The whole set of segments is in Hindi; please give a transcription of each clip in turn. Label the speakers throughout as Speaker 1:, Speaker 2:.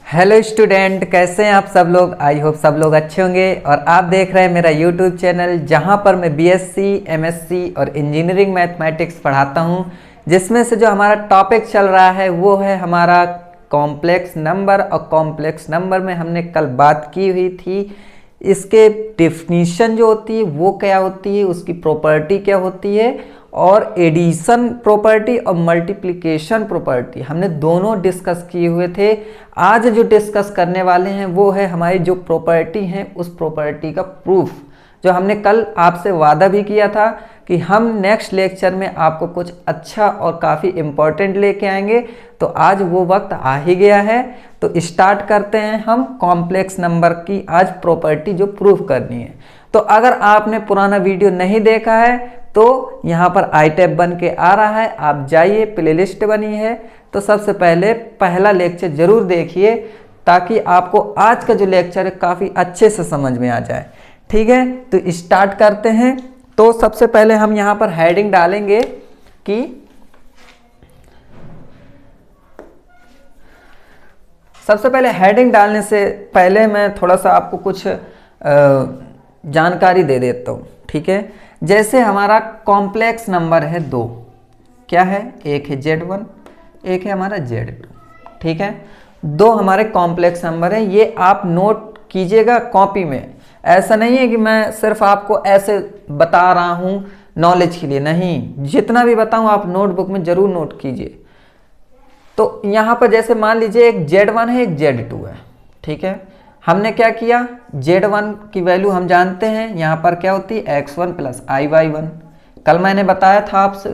Speaker 1: हेलो स्टूडेंट, कैसे हैं आप सब लोग। आई होप सब लोग अच्छे होंगे। और आप देख रहे हैं मेरा यूट्यूब चैनल, जहां पर मैं बीएससी, एमएससी और इंजीनियरिंग मैथमेटिक्स पढ़ाता हूं। जिसमें से जो हमारा टॉपिक चल रहा है वो है हमारा कॉम्प्लेक्स नंबर। और कॉम्प्लेक्स नंबर में हमने कल बात की हुई थी इसके डेफिनीशन जो होती है वो क्या होती है, उसकी प्रॉपर्टी क्या होती है, और एडिशन प्रॉपर्टी और मल्टीप्लिकेशन प्रॉपर्टी हमने दोनों डिस्कस किए हुए थे। आज जो डिस्कस करने वाले हैं वो है हमारी जो प्रॉपर्टी है उस प्रॉपर्टी का प्रूफ, जो हमने कल आपसे वादा भी किया था कि हम नेक्स्ट लेक्चर में आपको कुछ अच्छा और काफ़ी इम्पोर्टेंट लेके आएंगे। तो आज वो वक्त आ ही गया है, तो स्टार्ट करते हैं हम कॉम्प्लेक्स नंबर की आज प्रॉपर्टी जो प्रूफ करनी है। तो अगर आपने पुराना वीडियो नहीं देखा है तो यहाँ पर आई टैब बन के आ रहा है, आप जाइए, प्लेलिस्ट बनी है। तो सबसे पहले पहला लेक्चर जरूर देखिए ताकि आपको आज का जो लेक्चर है काफ़ी अच्छे से समझ में आ जाए। ठीक है, तो स्टार्ट करते हैं। तो सबसे पहले हम यहाँ पर हेडिंग डालेंगे कि सबसे पहले हेडिंग डालने से पहले मैं थोड़ा सा आपको कुछ जानकारी दे देता हूँ। ठीक है, जैसे हमारा कॉम्प्लेक्स नंबर है दो, क्या है, एक है Z1, एक है हमारा Z2। ठीक है, दो हमारे कॉम्प्लेक्स नंबर है, ये आप नोट कीजिएगा कॉपी में। ऐसा नहीं है कि मैं सिर्फ आपको ऐसे बता रहा हूँ नॉलेज के लिए, नहीं, जितना भी बताऊँ आप नोटबुक में जरूर नोट कीजिए। तो यहाँ पर जैसे मान लीजिए एक Z1 है, एक Z2 है। ठीक है, हमने क्या किया, Z1 की वैल्यू हम जानते हैं, यहाँ पर क्या होती है x1 प्लस i/1, कल मैंने बताया था आपसे।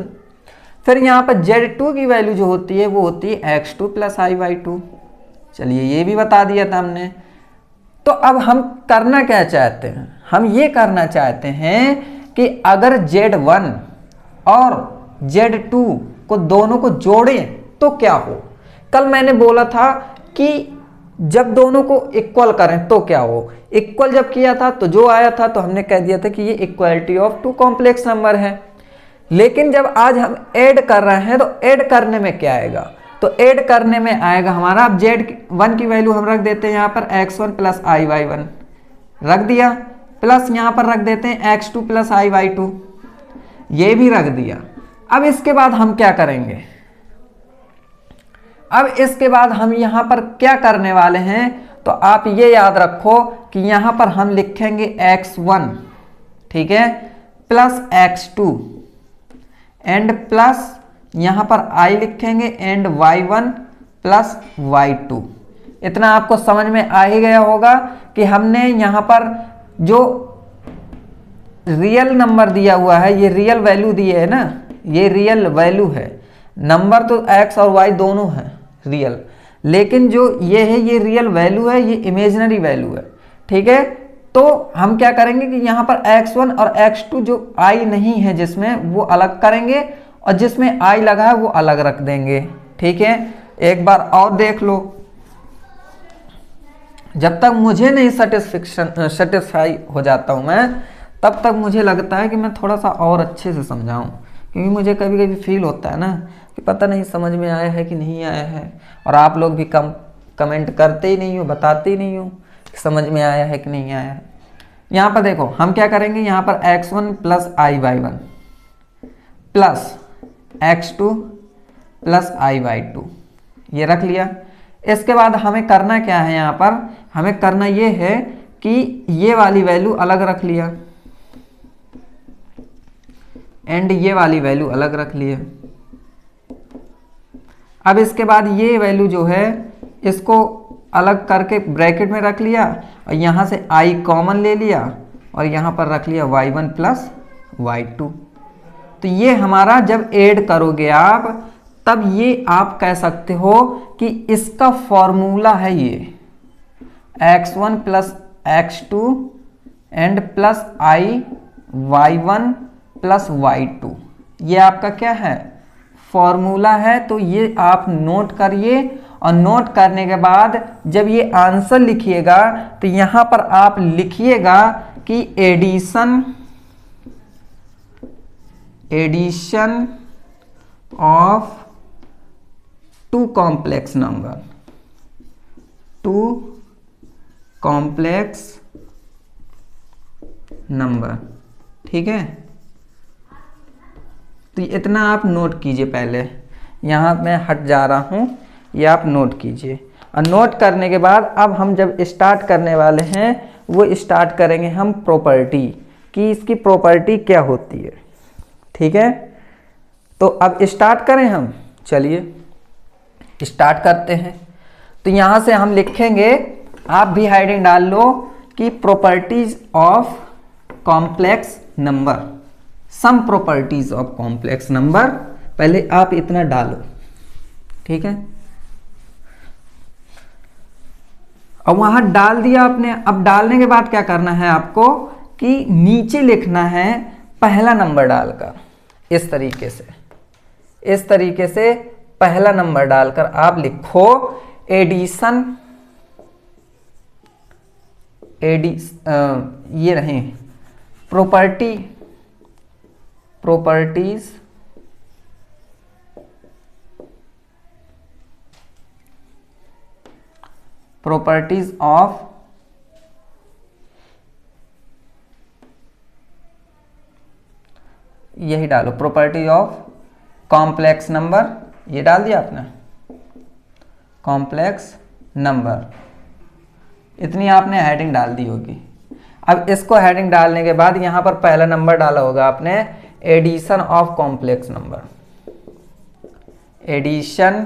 Speaker 1: फिर यहाँ पर Z2 की वैल्यू जो होती है वो होती है x2 प्लस i/2। चलिए, ये भी बता दिया था हमने। तो अब हम करना क्या चाहते हैं, हम ये करना चाहते हैं कि अगर Z1 और Z2 को दोनों को जोड़ें तो क्या हो। कल मैंने बोला था कि जब दोनों को इक्वल करें तो क्या हो। इक्वल जब किया था तो जो आया था तो हमने कह दिया था कि ये equality of two complex number है। लेकिन जब आज हम ऐड कर रहे हैं तो ऐड करने में क्या आएगा, तो ऐड करने में आएगा हमारा, अब Z1 की वैल्यू हम रख देते हैं यहाँ पर x1 प्लस i/1 रख दिया, प्लस यहाँ पर रख देते हैं x2 प्लस i/2, ये भी रख दिया। अब इसके बाद हम क्या करेंगे, अब इसके बाद हम यहां पर क्या करने वाले हैं, तो आप ये याद रखो कि यहां पर हम लिखेंगे x1, ठीक है, प्लस x2 एंड प्लस यहां पर i लिखेंगे एंड y1 प्लस y2। इतना आपको समझ में आ ही गया होगा कि हमने यहां पर जो रियल नंबर दिया हुआ है, ये रियल वैल्यू दी है ना, ये रियल वैल्यू है। नंबर तो x और y दोनों हैं रियल, लेकिन जो ये है ये रियल वैल्यू है, ये इमेजिनरी वैल्यू है। ठीक है, तो हम क्या करेंगे कि यहाँ पर x1 और x2 जो i नहीं है जिसमें, वो अलग करेंगे और जिसमें i लगा है वो अलग रख देंगे। ठीक है, एक बार और देख लो, जब तक मुझे नहीं सेटिस्फाई हो जाता हूं मैं, तब तक मुझे लगता है कि मैं थोड़ा सा और अच्छे से समझाऊं, क्योंकि मुझे कभी कभी फील होता है ना कि पता नहीं समझ में आया है कि नहीं आया है, और आप लोग भी कमेंट करते ही नहीं हो, बताते ही नहीं हो कि समझ में आया है कि नहीं आया है। यहाँ पर देखो हम क्या करेंगे, यहाँ पर x1 plus i/1 plus x2 plus i/2 ये रख लिया। इसके बाद हमें करना क्या है, यहाँ पर हमें करना ये है कि ये वाली वैल्यू अलग रख लिया एंड ये वाली वैल्यू अलग रख लिया। अब इसके बाद ये वैल्यू जो है इसको अलग करके ब्रैकेट में रख लिया और यहाँ से i कॉमन ले लिया और यहाँ पर रख लिया y1 प्लस y2। तो ये हमारा जब ऐड करोगे आप, तब ये आप कह सकते हो कि इसका फॉर्मूला है ये x1 plus x2 and plus i y1 plus y2, ये आपका क्या है, फॉर्मूला है। तो ये आप नोट करिए, और नोट करने के बाद जब ये आंसर लिखिएगा तो यहां पर आप लिखिएगा कि addition of two complex number, two complex number. ठीक है, तो इतना आप नोट कीजिए। पहले यहाँ मैं हट जा रहा हूँ, ये आप नोट कीजिए। और नोट करने के बाद अब हम जब स्टार्ट करने वाले हैं वो स्टार्ट करेंगे हम प्रॉपर्टी कि इसकी प्रॉपर्टी क्या होती है। ठीक है, तो अब स्टार्ट करें हम, चलिए स्टार्ट करते हैं। तो यहाँ से हम लिखेंगे, आप भी हेडिंग डाल लो कि properties of complex number, some properties of complex number. पहले आप इतना डालो। ठीक है, अब वहां डाल दिया आपने। अब डालने के बाद क्या करना है आपको कि नीचे लिखना है पहला नंबर डालकर, इस तरीके से पहला नंबर डालकर आप लिखो एडिशन, ये रहे प्रॉपर्टीज ऑफ यही डालो, प्रॉपर्टी ऑफ कॉम्प्लेक्स नंबर, ये डाल दिया आपने, कॉम्प्लेक्स नंबर। इतनी आपने हेडिंग डाल दी होगी। अब इसको हेडिंग डालने के बाद यहां पर पहला नंबर डाला होगा आपने, addition of complex number, addition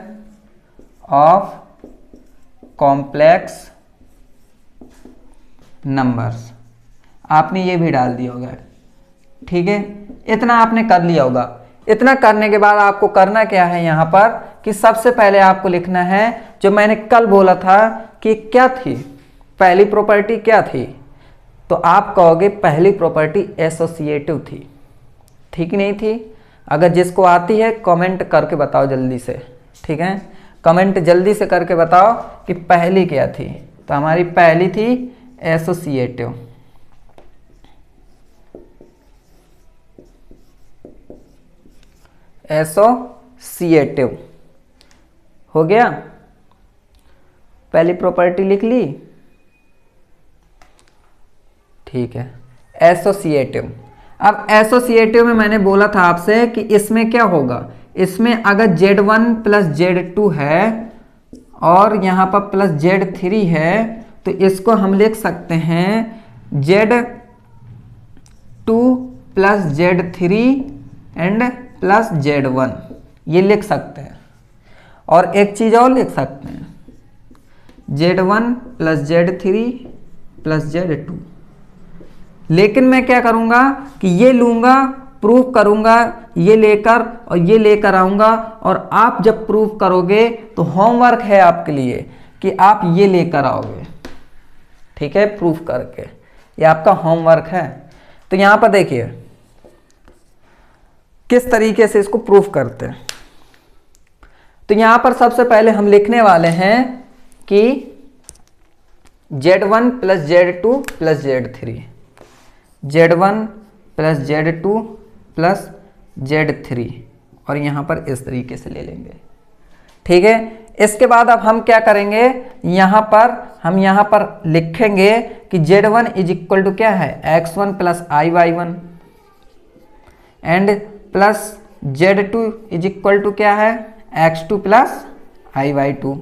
Speaker 1: of complex numbers, आपने ये भी डाल दिया होगा। ठीक है, इतना आपने कर लिया होगा। इतना करने के बाद आपको करना क्या है यहाँ पर कि सबसे पहले आपको लिखना है जो मैंने कल बोला था कि क्या थी पहली प्रॉपर्टी, क्या थी, तो आप कहोगे पहली प्रॉपर्टी एसोसिएटिव थी। ठीक नहीं थी? अगर जिसको आती है कमेंट करके बताओ जल्दी से। ठीक है, कमेंट जल्दी से करके बताओ कि पहली क्या थी। तो हमारी पहली थी एसोसिएटिव। एसोसिएटिव हो गया, पहली प्रॉपर्टी लिख ली। ठीक है, एसोसिएटिव। अब एसोसिएटिव में मैंने बोला था आपसे कि इसमें क्या होगा, इसमें अगर Z1 प्लस Z2 है और यहाँ पर प्लस Z3 है तो इसको हम लिख सकते हैं Z2 plus Z3 and plus Z1, ये लिख सकते हैं। और एक चीज और लिख सकते हैं, Z1 plus Z3 plus Z2। लेकिन मैं क्या करूंगा कि ये लूंगा, प्रूफ करूंगा ये लेकर और ये लेकर आऊंगा, और आप जब प्रूफ करोगे तो होमवर्क है आपके लिए कि आप ये लेकर आओगे। ठीक है, प्रूफ करके, ये आपका होमवर्क है। तो यहां पर देखिए किस तरीके से इसको प्रूफ करते हैं। तो यहां पर सबसे पहले हम लिखने वाले हैं कि Z1 plus Z2 plus Z3, Z1 plus Z2 plus Z3, और यहां पर इस तरीके से ले लेंगे। ठीक है, इसके बाद अब हम क्या करेंगे, हम यहां पर लिखेंगे कि Z1 इज इक्वल टू क्या है, X1 plus IY1 and plus Z2 is equal to क्या है, X2 plus IY2,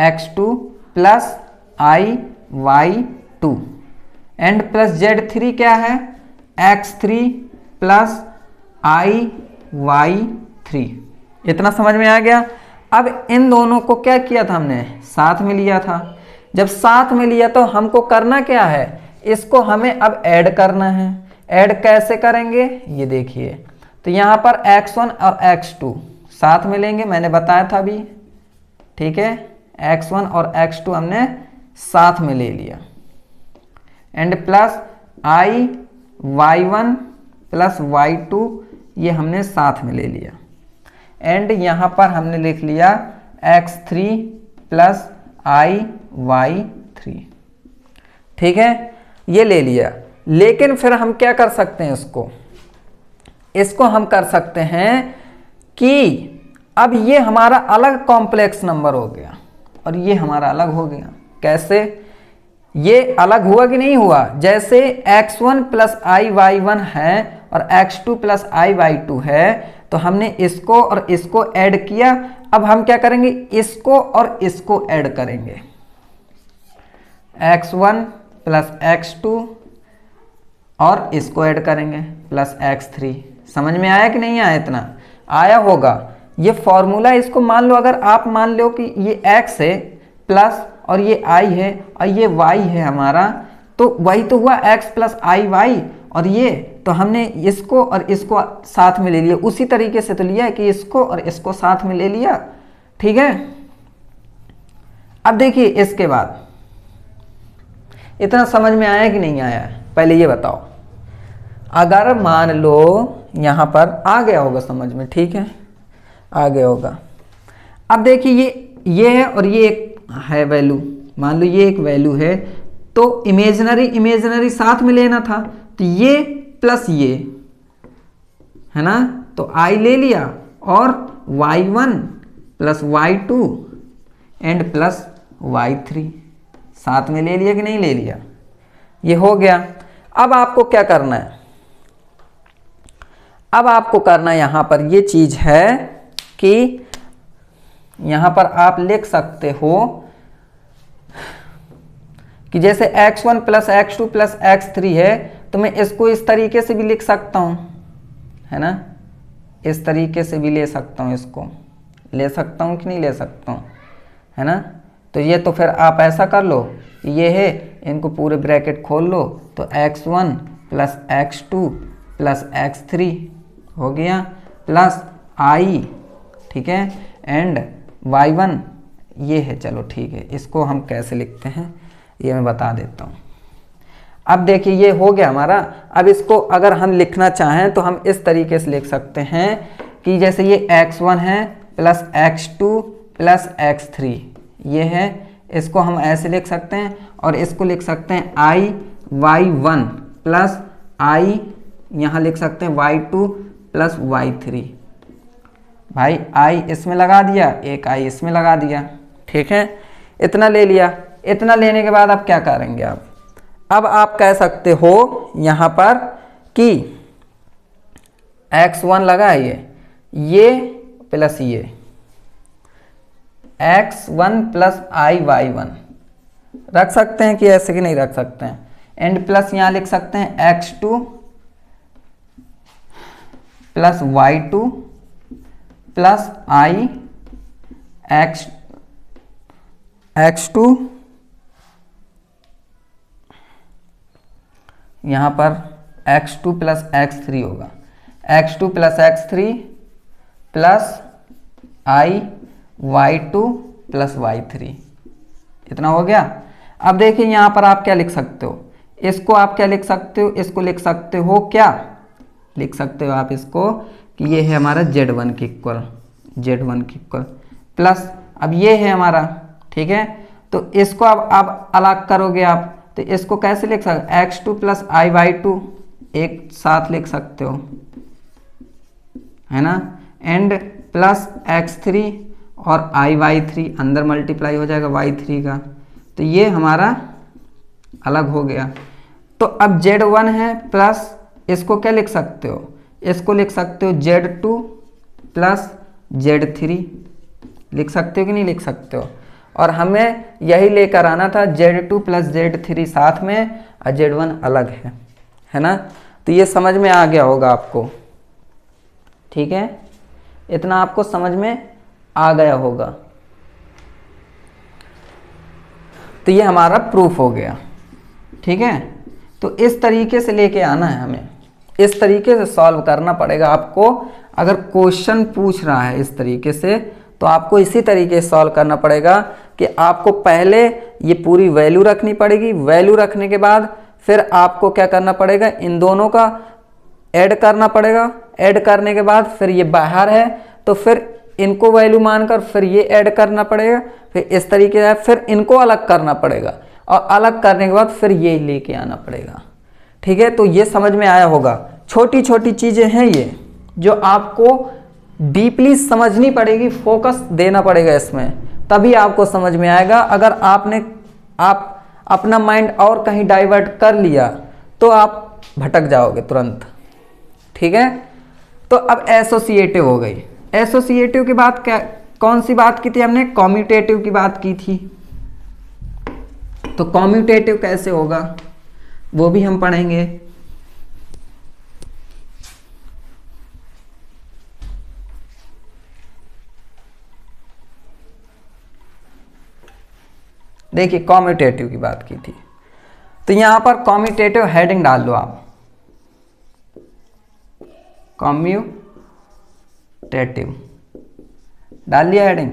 Speaker 1: X2 plus IY2 and plus Z3 क्या है, X3 प्लस IY3। इतना समझ में आ गया। अब इन दोनों को क्या किया था, हमने साथ में लिया था। जब साथ में लिया तो हमको करना क्या है, इसको हमें अब ऐड करना है। ऐड कैसे करेंगे ये देखिए। तो यहाँ पर X1 और X2 साथ में लेंगे, मैंने बताया था अभी। ठीक है, X1 और X2 हमने साथ में ले लिया and plus IY1 plus Y2 ये हमने साथ में ले लिया एंड यहाँ पर हमने लिख लिया X3 प्लस IY3। ठीक है, ये ले लिया। लेकिन फिर हम क्या कर सकते हैं, इसको हम कर सकते हैं कि अब ये हमारा अलग कॉम्प्लेक्स नंबर हो गया। और ये हमारा अलग हो गया। कैसे? ये अलग हुआ कि नहीं हुआ? जैसे x1 plus I Y one है और x2 plus I Y to है, तो हमने इसको और इसको ऐड किया। अब हम क्या करेंगे? इसको और इसको ऐड करेंगे, x1 प्लस x2 और इसको ऐड करेंगे प्लस x3। समझ में आया कि नहीं आया? इतना आया होगा। ये फॉर्मूला, इसको मान लो, अगर आप मान लो कि ये x है प्लस और ये i है और ये y है हमारा, तो वही तो हुआ x प्लस आई वाई। और ये तो हमने इसको और इसको साथ में ले लिया, उसी तरीके से तो लिया है कि इसको और इसको साथ में ले लिया। ठीक है, अब देखिए इसके बाद इतना समझ में आया कि नहीं आया? पहले ये बताओ। अगर मान लो यहाँ पर आ गया होगा समझ में, ठीक है, आ गया होगा। अब देखिए ये है और ये एक है वैल्यू, मान लो ये एक वैल्यू है, तो इमेजिनरी साथ में लेना था, तो ये प्लस ये है ना, तो i ले लिया और y1 plus y2 and plus y3 साथ में ले लिया कि नहीं ले लिया? ये हो गया। अब आपको क्या करना है? अब आपको करना यहाँ पर ये चीज है कि यहाँ पर आप लिख सकते हो कि जैसे x1 plus x2 plus x3 है, तो मैं इसको इस तरीके से भी लिख सकता हूँ, है ना, इस तरीके से भी ले सकता हूँ, इसको ले सकता हूँ कि नहीं ले सकता हूँ, है ना। तो ये तो फिर आप ऐसा कर लो, ये है, इनको पूरे ब्रैकेट खोल लो, तो x1 plus x2 plus x3 हो गया प्लस i, ठीक है, एंड y1 ये है। चलो ठीक है, इसको हम कैसे लिखते हैं ये मैं बता देता हूँ। अब देखिए ये हो गया हमारा। अब इसको अगर हम लिखना चाहें तो हम इस तरीके से लिख सकते हैं कि जैसे ये x1 है प्लस x2 प्लस x3 ये है, इसको हम ऐसे लिख सकते हैं, और इसको लिख सकते हैं y1 प्लस i, यहाँ लिख सकते हैं y2 प्लस y3। भाई i इसमें लगा दिया, एक i इसमें लगा दिया, ठीक है, इतना ले लिया। इतना लेने के बाद आप क्या करेंगे? अब आप कह सकते हो यहाँ पर कि x1 लगा है, ये प्लस ये x1 प्लस आई y1 रख सकते हैं कि ऐसे कि नहीं रख सकते हैं, एंड प्लस यहाँ लिख सकते हैं x2 plus y2 plus i x2 यहाँ पर x2 प्लस x3 होगा, x2 plus x3 plus i y2 plus y3, इतना हो गया। अब देखिए यहाँ पर आप क्या लिख सकते हो? इसको आप क्या लिख सकते हो? इसको लिख सकते हो, क्या लिख सकते हो आप इसको कि ये है हमारा z1 के इक्वल प्लस, अब ये है हमारा, ठीक है, तो इसको अब अलग करोगे आप, तो इसको कैसे लिख सकते? x2 प्लस आई y2 एक साथ लिख सकते हो, है ना, एंड प्लस x3 और आई y3 अंदर मल्टीप्लाई हो जाएगा y3 का, तो ये हमारा अलग हो गया। तो अब z1 है प्लस, इसको क्या लिख सकते हो? इसको लिख सकते हो z2 प्लस z3, लिख सकते हो कि नहीं लिख सकते हो? और हमें यही लेकर आना था, z2 प्लस z3 साथ में और z1 अलग है ना। तो ये समझ में आ गया होगा आपको, ठीक है, इतना आपको समझ में आ गया होगा। तो ये हमारा प्रूफ हो गया, ठीक है। तो इस तरीके से लेके आना है हमें, इस तरीके से सॉल्व करना पड़ेगा आपको। अगर क्वेश्चन पूछ रहा है इस तरीके से, तो आपको इसी तरीके से सॉल्व करना पड़ेगा कि आपको पहले ये पूरी वैल्यू रखनी पड़ेगी, वैल्यू रखने के बाद फिर आपको क्या करना पड़ेगा? इन दोनों का ऐड करना पड़ेगा, ऐड करने के बाद फिर ये बाहर है तो फिर इनको वैल्यू मानकर फिर ये ऐड करना पड़ेगा, फिर इस तरीके से फिर इनको अलग करना पड़ेगा, और अलग करने के बाद फिर ये लेके आना पड़ेगा, ठीक है। तो ये समझ में आया होगा। छोटी छोटी चीज़ें हैं ये, जो आपको डीपली समझनी पड़ेगी, फोकस देना पड़ेगा इसमें, तभी आपको समझ में आएगा। अगर आप अपना माइंड और कहीं डाइवर्ट कर लिया तो आप भटक जाओगे तुरंत। ठीक है, तो अब एसोसिएटिव हो गई। एसोसिएटिव की बात क्या, कौन सी बात की थी हमने? कॉम्यूटेटिव की बात की थी। तो कॉम्यूटेटिव कैसे होगा वो भी हम पढ़ेंगे। देखिए कॉम्यूटेटिव की बात की थी, तो यहां पर कॉम्यूटेटिव हेडिंग डाल दो आप, कॉम्यूटेटिव डाल लिया हेडिंग।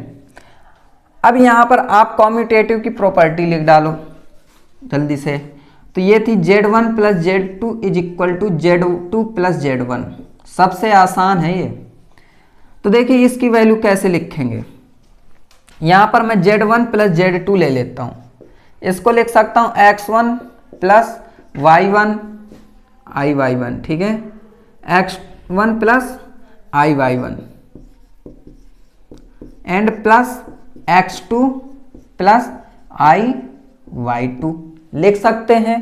Speaker 1: अब यहां पर आप कॉम्यूटेटिव की प्रॉपर्टी लिख डालो जल्दी से। तो ये थी Z1 plus Z2 is equal to Z2 plus Z1। सबसे आसान है ये। तो देखिए इसकी वैल्यू कैसे लिखेंगे। यहां पर मैं Z1 प्लस Z2 ले लेता हूं, इसको लिख सकता हूं X1 प्लस Y1 IY1। ठीक है, X1 plus IY1 and plus X2 plus IY2 लिख सकते हैं,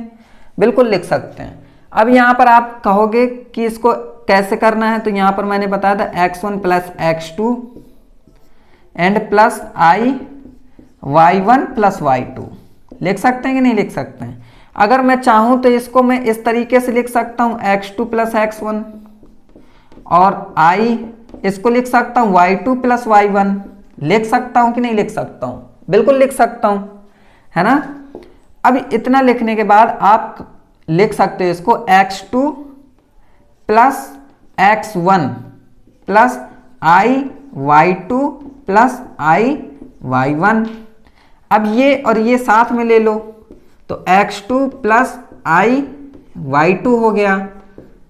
Speaker 1: बिल्कुल लिख सकते हैं। अब यहां पर आप कहोगे कि इसको कैसे करना है, तो यहां पर मैंने बताया था X1 plus X2 and plus IY1 plus Y2 लिख सकते हैं कि नहीं लिख सकते हैं। अगर मैं चाहूं तो इसको मैं इस तरीके से लिख सकता हूं X2 प्लस X1 और इसको लिख सकता हूं Y2 प्लस Y1। लिख सकता हूं कि नहीं लिख सकता हूं? बिल्कुल लिख सकता हूं, है ना। अब इतना लिखने के बाद आप लिख सकते हो इसको X2 plus X1 plus IY2 plus IY1। अब ये और ये साथ में ले लो तो X2 प्लस IY2 हो गया,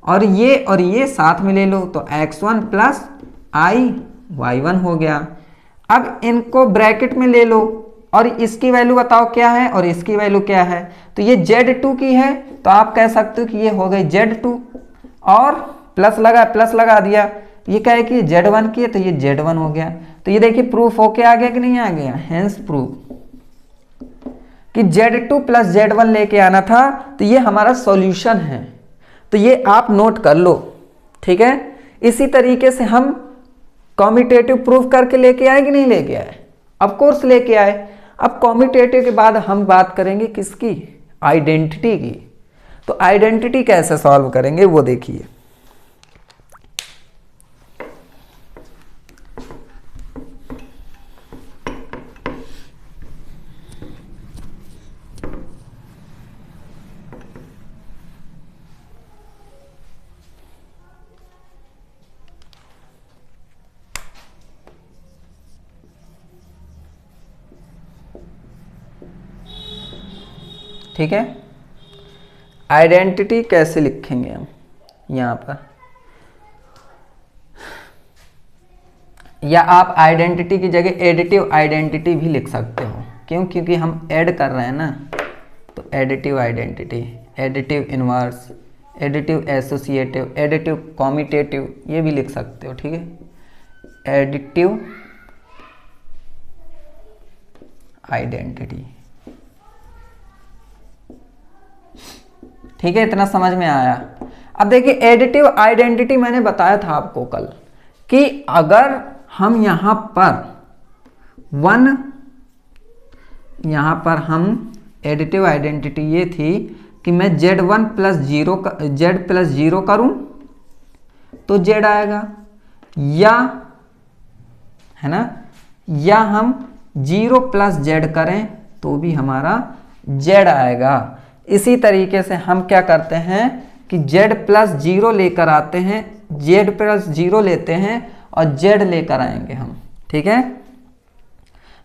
Speaker 1: और ये साथ में ले लो तो X1 प्लस IY1 हो गया। अब इनको ब्रैकेट में ले लो और इसकी वैल्यू बताओ क्या है और इसकी वैल्यू क्या है। तो ये Z2 की है तो आप कह सकते हो कि ये हो गई Z2 और प्लस लगा दिया। ये क्या है कि Z1 की है तो ये Z1 हो गया। तो ये देखिए प्रूफ होके आ गया कि नहीं आ गया। हेंस प्रूफ कि Z2 प्लस Z1 लेके आना था, तो ये हमारा सॉल्यूशन है। तो ये आप नोट कर लो, ठीक है। इसी तरीके से हम कॉम्यूटेटिव प्रूफ करके लेके आए कि नहीं लेके आए? ऑफ कोर्स लेके आए। अब कॉम्यूटेटिव के बाद हम बात करेंगे किसकी? आइडेंटिटी की। तो आइडेंटिटी कैसे सॉल्व करेंगे वो देखिए। ठीक है, आइडेंटिटी कैसे लिखेंगे हम यहाँ पर, या आप आइडेंटिटी की जगह एडिटिव आइडेंटिटी भी लिख सकते हो। क्यों? क्योंकि हम ऐड कर रहे हैं ना। तो additive identity, additive inverse, additive associative, additive commutative, ये भी लिख सकते हो। ठीक है, एडिटिव आइडेंटिटी। ठीक है, इतना समझ में आया। अब देखिए एडिटिव आइडेंटिटी मैंने बताया था आपको कल कि अगर हम यहां पर हम एडिटिव आइडेंटिटी ये थी कि मैं Z1 प्लस जीरो करूं तो Z आएगा, या है ना, या हम 0 प्लस Z करें तो भी हमारा Z आएगा। इसी तरीके से हम क्या करते हैं कि Z प्लस 0 लेकर आते हैं, Z प्लस 0 लेते हैं और Z लेकर आएंगे हम। ठीक है,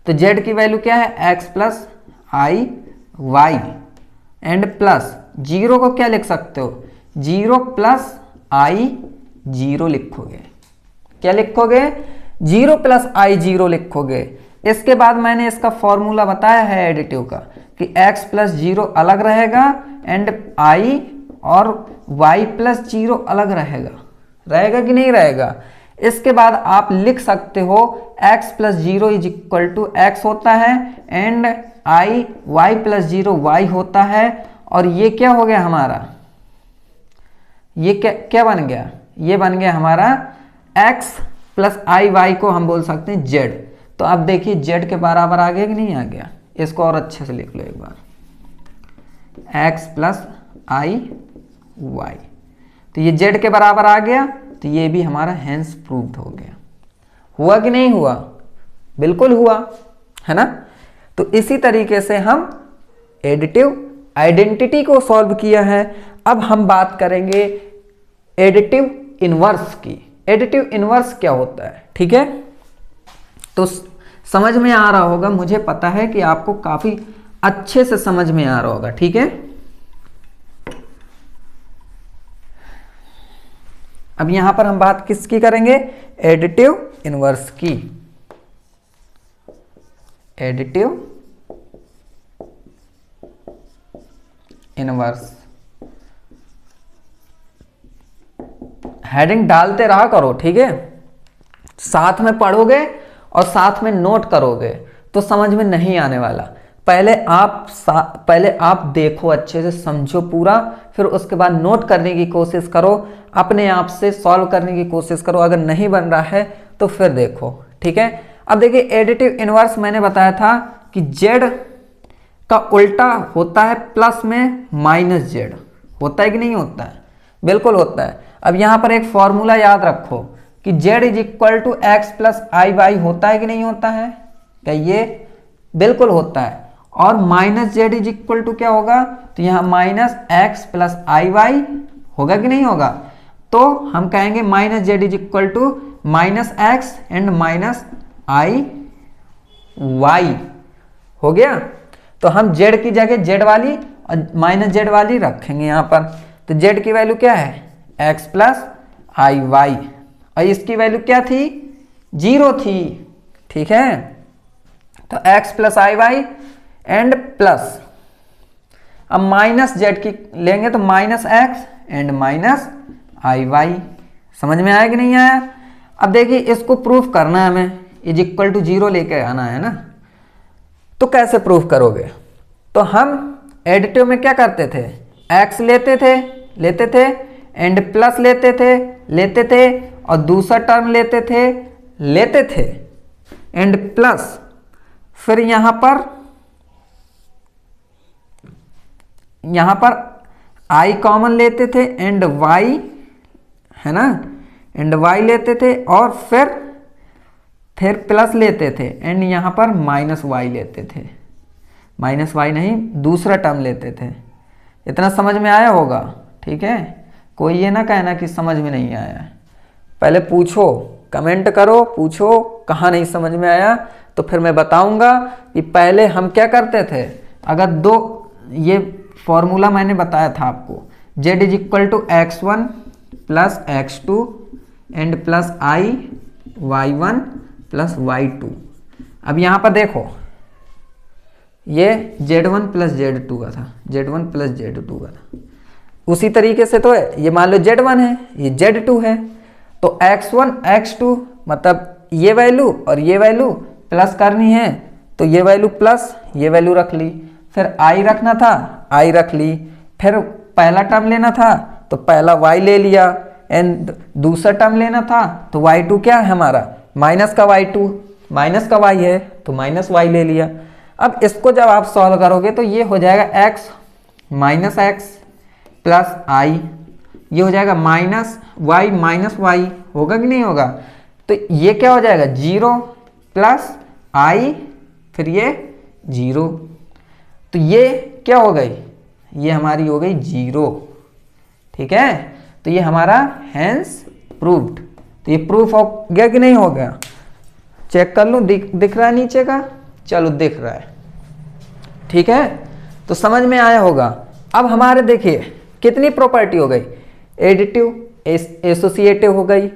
Speaker 1: तो Z की वैल्यू क्या है? X plus IY and plus 0 को क्या लिख सकते हो? 0 प्लस I0 लिखोगे। क्या लिखोगे? 0 प्लस I0 लिखोगे। इसके बाद मैंने इसका फॉर्मूला बताया है एडिटिव का कि x प्लस 0 अलग रहेगा एंड I और y प्लस 0 अलग रहेगा। रहेगा कि नहीं रहेगा? इसके बाद आप लिख सकते हो x plus 0 is equal to X होता है and I y plus 0 y होता है। और ये क्या हो गया हमारा, ये क्या बन गया, ये बन गया हमारा x प्लस आई वाई को हम बोल सकते हैं z। तो अब देखिए z के बराबर आ गया कि नहीं आ गया, इसको और अच्छे से लिख लो एक बार, x प्लस आई वाई। तो ये z के बराबर आ गया, तो ये भी हमारा हेंस प्रूव्ड हो गया। हुआ कि नहीं हुआ, बिल्कुल हुआ है ना। तो इसी तरीके से हम एडिटिव आइडेंटिटी को सॉल्व किया है। अब हम बात करेंगे एडिटिव इनवर्स की। एडिटिव इनवर्स क्या होता है, ठीक है। तो समझ में आ रहा होगा, मुझे पता है कि आपको काफी अच्छे से समझ में आ रहा होगा, ठीक है। अब यहां पर हम बात किसकी करेंगे, एडिटिव इनवर्स की। एडिटिव इनवर्स हेडिंग डालते रहा करो, ठीक है। साथ में पढ़ोगे और साथ में नोट करोगे तो समझ में नहीं आने वाला। पहले आप देखो, अच्छे से समझो पूरा, फिर उसके बाद नोट करने की कोशिश करो, अपने आप से सॉल्व करने की कोशिश करो। अगर नहीं बन रहा है तो फिर देखो, ठीक है। अब देखिए एडिटिव इनवर्स मैंने बताया था कि z का उल्टा होता है प्लस में माइनस z। होता है कि नहीं होता है, बिल्कुल होता है। अब यहां पर एक फॉर्मूला याद रखो कि z is equal to X plus I Y. होता है कि नहीं होता है, क्या ये बिल्कुल होता है। और minus z is equal to क्या होगा, तो यहां minus X plus I Y होगा कि नहीं होगा। तो हम कहेंगे minus z is equal to minus X and minus I Y. हो गया। तो हम z की जगह z वाली और माइनस z वाली रखेंगे यहां पर। तो z की वैल्यू क्या है, x प्लस आई वाई, और इसकी वैल्यू क्या थी, 0 थी, ठीक है। तो x plus I Y and plus, अब माइनस z की लेंगे तो minus X and minus I Y. समझ में आया कि नहीं आया। अब देखिए इसको प्रूफ करना है हमें, इज इक्वल टू 0 लेके आना है ना। तो कैसे प्रूफ करोगे, तो हम एडिटिव में क्या करते थे, x लेते थे एंड प्लस लेते थे और दूसरा टर्म लेते थे एंड प्लस, फिर यहां पर i कॉमन लेते थे एंड y, है ना, एंड y लेते थे और फिर प्लस लेते थे एंड यहां पर माइनस y लेते थे। माइनस y नहीं, दूसरा टर्म लेते थे। इतना समझ में आया होगा, ठीक है। कोई ये ना कहना कि समझ में नहीं आया। पहले पूछो, कमेंट करो, पूछो कहाँ नहीं समझ में आया, तो फिर मैं बताऊंगा कि पहले हम क्या करते थे। अगर दो, ये फॉर्मूला मैंने बताया था आपको, z is equal to x1 plus x2 and plus I y1 plus y2। अब यहाँ पर देखो, ये z1 प्लस z2 का था, z1 प्लस z2 का था। उसी तरीके से तो है, ये मान लो z1 है, ये z2 है, तो x1 x2 मतलब ये वैल्यू और ये वैल्यू प्लस करनी है, तो ये वैल्यू प्लस, ये वैल्यू रख ली। फिर i रखना था, i रख ली। फिर पहला टर्म लेना था तो पहला y ले लिया एंड दूसरा टर्म लेना था तो y2 क्या है हमारा, माइनस का y2, माइनस का y है तो माइनस y ले लिया। अब इसको जब आप सॉल्व करोगे तो ये हो जाएगा x माइनस एक्स प्लस आई, ये हो जाएगा माइनस y, होगा कि नहीं होगा। तो ये क्या हो जाएगा, 0 प्लस आई, फिर ये 0, तो ये क्या हो गई, ये हमारी हो गई 0, ठीक है। तो ये हमारा हेंस प्रूव्ड। तो ये प्रूफ हो गया कि नहीं हो गया, चेक कर लूँ, दिख रहा है नीचे का, चलो दिख रहा है, ठीक है। तो समझ में आया होगा। अब हमारे देखिए कितनी प्रॉपर्टी हो गई, एडिटिव, एसोसिएटिव हो गई,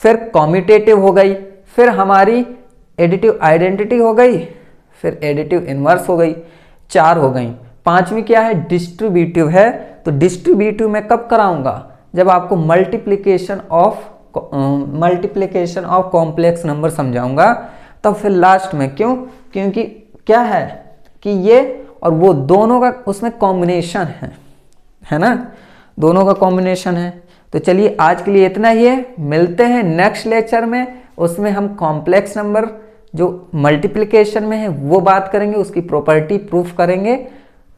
Speaker 1: फिर कॉम्यूटेटिव हो गई, फिर हमारी एडिटिव आइडेंटिटी हो गई, फिर एडिटिव इनवर्स हो गई, 4 हो गई। 5वीं क्या है, डिस्ट्रीब्यूटिव है। तो डिस्ट्रीब्यूटिव मैं कब कराऊंगा, जब आपको multiplication of multiplication of complex number समझाऊंगा, तब फिर लास्ट में। क्यों? क्योंकि क्या है कि ये और वो दोनों का उसमें कॉम्बिनेशन है ना, दोनों का कॉम्बिनेशन है। तो चलिए आज के लिए इतना ही है, मिलते हैं नेक्स्ट लेक्चर में। उसमें हम कॉम्प्लेक्स नंबर जो मल्टीप्लिकेशन में है वो बात करेंगे, उसकी प्रॉपर्टी प्रूफ करेंगे।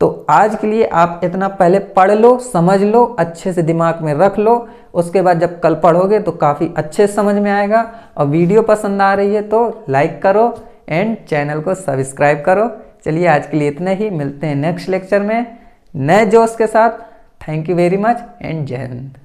Speaker 1: तो आज के लिए आप इतना पहले पढ़ लो, समझ लो, अच्छे से दिमाग में रख लो। उसके बाद जब कल पढ़ोगे तो काफ़ी अच्छे समझ में आएगा। और वीडियो पसंद आ रही है तो लाइक करो एंड चैनल को सब्सक्राइब करो। चलिए आज के लिए इतना ही, मिलते हैं नेक्स्ट लेक्चर में नए जोश के साथ। Thank you very much and जय हिंद।